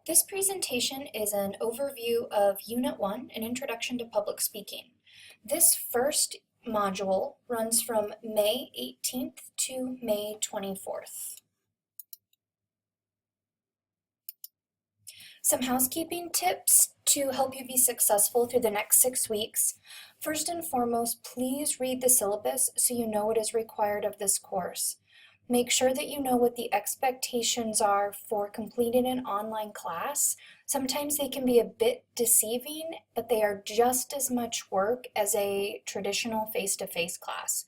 This presentation is an overview of Unit 1, an Introduction to Public Speaking. This first module runs from May 18th to May 24th. Some housekeeping tips to help you be successful through the next 6 weeks. First and foremost, please read the syllabus so you know what is required of this course. Make sure that you know what the expectations are for completing an online class. Sometimes they can be a bit deceiving, but they are just as much work as a traditional face-to-face class.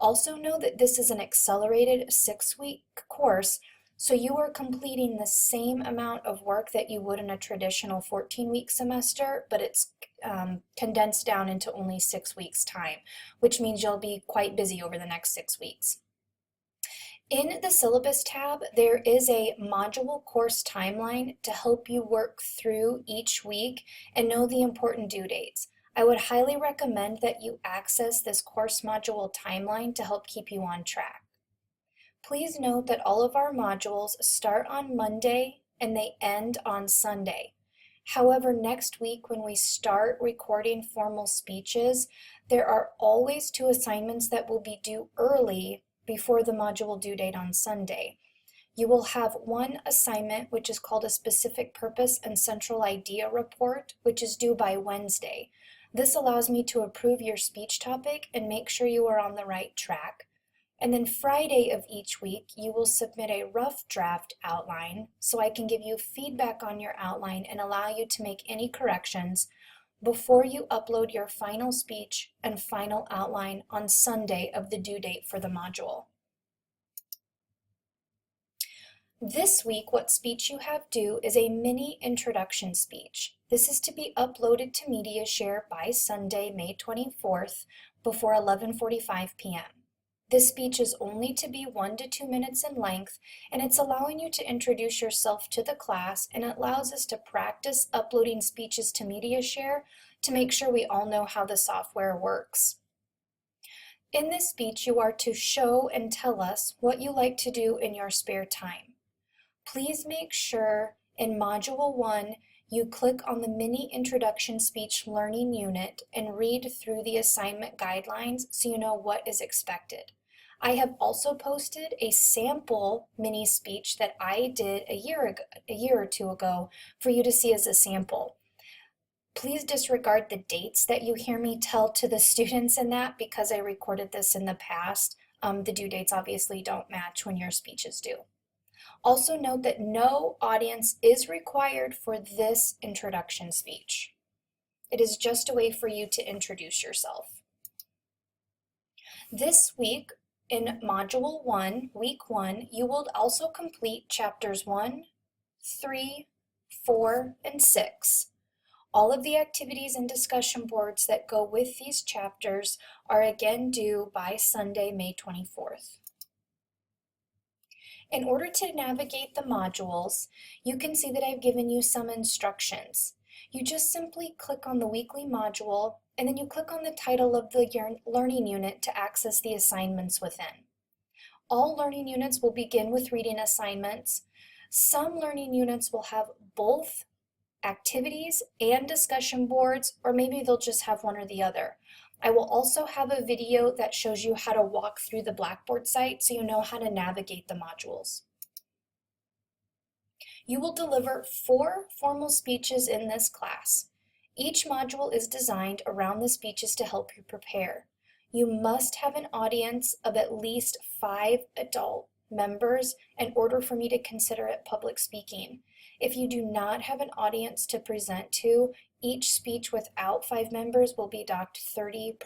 Also know that this is an accelerated 6-week course, so you are completing the same amount of work that you would in a traditional 14-week semester, but it's condensed down into only 6 weeks' time, which means you'll be quite busy over the next 6 weeks. In the syllabus tab, there is a module course timeline to help you work through each week and know the important due dates. I would highly recommend that you access this course module timeline to help keep you on track. Please note that all of our modules start on Monday and they end on Sunday. However, next week when we start recording formal speeches, there are always 2 assignments that will be due early before the module due date on Sunday. You will have one assignment which is called a specific purpose and central idea report, which is due by Wednesday. This allows me to approve your speech topic and make sure you are on the right track. And then Friday of each week, you will submit a rough draft outline so I can give you feedback on your outline and allow you to make any corrections before you upload your final speech and final outline on Sunday of the due date for the module. This week, what speech you have due is a mini introduction speech. This is to be uploaded to MediaShare by Sunday, May 24th before 11:45 p.m. This speech is only to be 1 to 2 minutes in length, and it's allowing you to introduce yourself to the class, and it allows us to practice uploading speeches to MediaShare to make sure we all know how the software works. In this speech, you are to show and tell us what you like to do in your spare time. Please make sure in Module 1 you click on the mini introduction speech learning unit and read through the assignment guidelines so you know what is expected. I have also posted a sample mini speech that I did a year or two ago for you to see as a sample. Please disregard the dates that you hear me tell to the students in that because I recorded this in the past. The due dates obviously don't match when your speech is due. Also note that no audience is required for this introduction speech. It is just a way for you to introduce yourself. This week, in Module 1, Week 1, you will also complete Chapters 1, 3, 4, and 6. All of the activities and discussion boards that go with these chapters are again due by Sunday, May 24th. In order to navigate the modules, you can see that I've given you some instructions. You just simply click on the weekly module and then you click on the title of the learning unit to access the assignments within. All learning units will begin with reading assignments. Some learning units will have both activities and discussion boards, or maybe they'll just have one or the other. I will also have a video that shows you how to walk through the Blackboard site so you know how to navigate the modules. You will deliver 4 formal speeches in this class. Each module is designed around the speeches to help you prepare. You must have an audience of at least 5 adult members in order for me to consider it public speaking. If you do not have an audience to present to, each speech without 5 members will be docked 30%,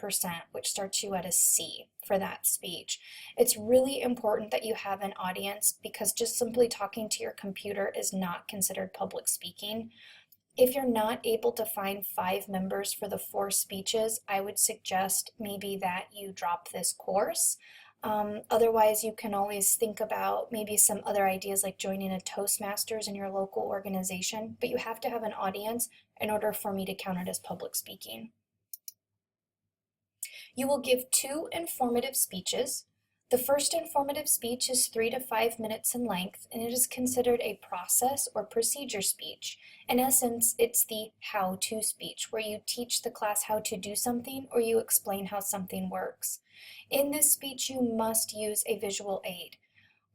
which starts you at a C for that speech. It's really important that you have an audience because just simply talking to your computer is not considered public speaking. If you're not able to find 5 members for the 4 speeches, I would suggest maybe that you drop this course. Otherwise, you can always think about maybe some other ideas like joining a Toastmasters in your local organization, but you have to have an audience in order for me to count it as public speaking. You will give 2 informative speeches. The first informative speech is 3 to 5 minutes in length, and it is considered a process or procedure speech. In essence, it's the how-to speech, where you teach the class how to do something or you explain how something works. In this speech, you must use a visual aid.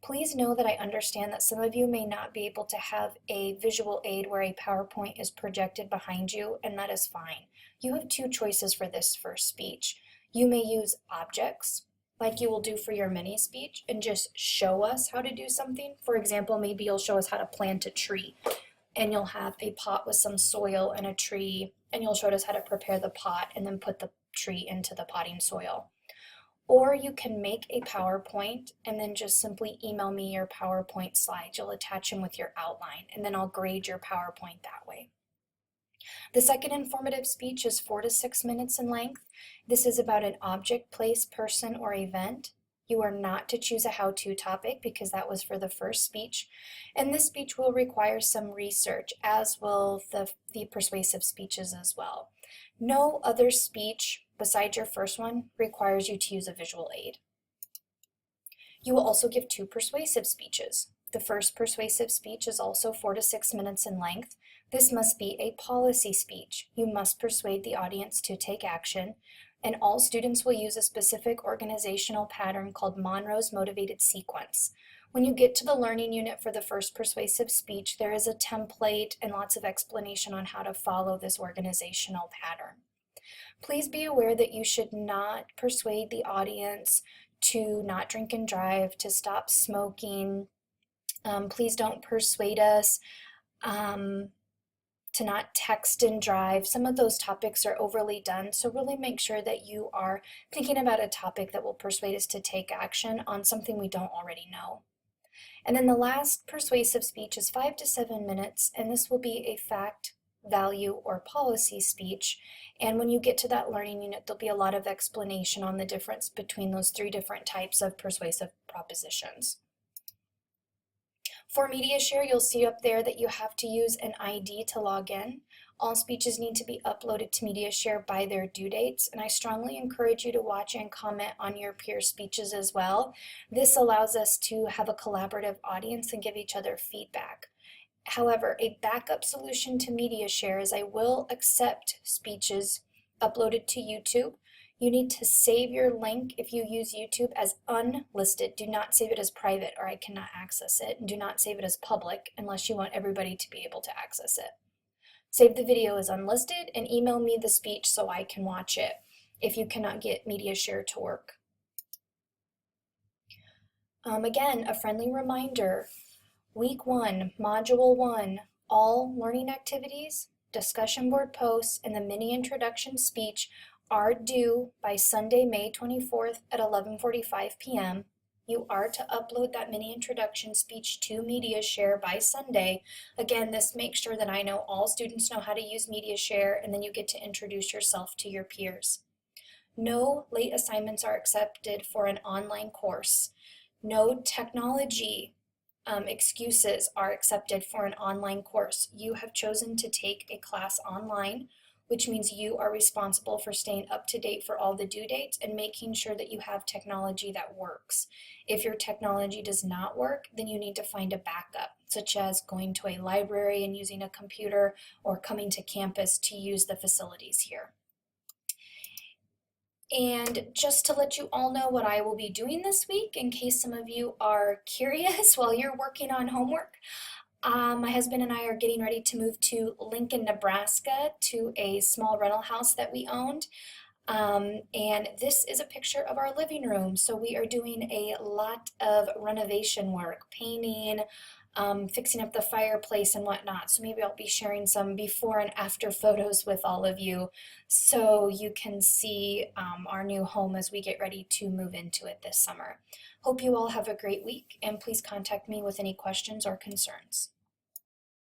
Please know that I understand that some of you may not be able to have a visual aid where a PowerPoint is projected behind you, and that is fine. You have two choices for this first speech. You may use objects, like you will do for your mini speech, and just show us how to do something. For example, maybe you'll show us how to plant a tree, and you'll have a pot with some soil and a tree, and you'll show us how to prepare the pot and then put the tree into the potting soil. Or you can make a PowerPoint and then just simply email me your PowerPoint slides. You'll attach them with your outline, and then I'll grade your PowerPoint that way. The second informative speech is 4 to 6 minutes in length. This is about an object, place, person, or event. You are not to choose a how-to topic because that was for the first speech. And this speech will require some research, as will the persuasive speeches as well. No other speech besides your first one requires you to use a visual aid. You will also give 2 persuasive speeches. The first persuasive speech is also 4 to 6 minutes in length. This must be a policy speech. You must persuade the audience to take action, and all students will use a specific organizational pattern called Monroe's Motivated Sequence. When you get to the learning unit for the first persuasive speech, there is a template and lots of explanation on how to follow this organizational pattern. Please be aware that you should not persuade the audience to not drink and drive, to stop smoking. Please don't persuade us to not text and drive. Some of those topics are overly done, so really make sure that you are thinking about a topic that will persuade us to take action on something we don't already know. And then the last persuasive speech is 5 to 7 minutes, and this will be a fact, value, or policy speech. And when you get to that learning unit, there'll be a lot of explanation on the difference between those 3 different types of persuasive propositions. For MediaShare, you'll see up there that you have to use an ID to log in. All speeches need to be uploaded to MediaShare by their due dates, and I strongly encourage you to watch and comment on your peer speeches as well. This allows us to have a collaborative audience and give each other feedback. However, a backup solution to MediaShare is I will accept speeches uploaded to YouTube. You need to save your link if you use YouTube as unlisted. Do not save it as private or I cannot access it. And do not save it as public unless you want everybody to be able to access it. Save the video as unlisted and email me the speech so I can watch it if you cannot get MediaShare to work. Again, a friendly reminder, Week 1, Module 1, all learning activities, discussion board posts, and the mini introduction speech are due by Sunday, May 24th at 11:45 p.m. You are to upload that mini introduction speech to MediaShare by Sunday. Again, this makes sure that I know all students know how to use MediaShare, and then you get to introduce yourself to your peers. No late assignments are accepted for an online course. No technology excuses are accepted for an online course. You have chosen to take a class online, which means you are responsible for staying up to date for all the due dates and making sure that you have technology that works. If your technology does not work, then you need to find a backup, such as going to a library and using a computer or coming to campus to use the facilities here. And just to let you all know what I will be doing this week, in case some of you are curious while you're working on homework, my husband and I are getting ready to move to Lincoln, Nebraska to a small rental house that we owned. And this is a picture of our living room. So we are doing a lot of renovation work, painting, fixing up the fireplace and whatnot. So maybe I'll be sharing some before and after photos with all of you so you can see our new home as we get ready to move into it this summer. Hope you all have a great week, and please contact me with any questions or concerns.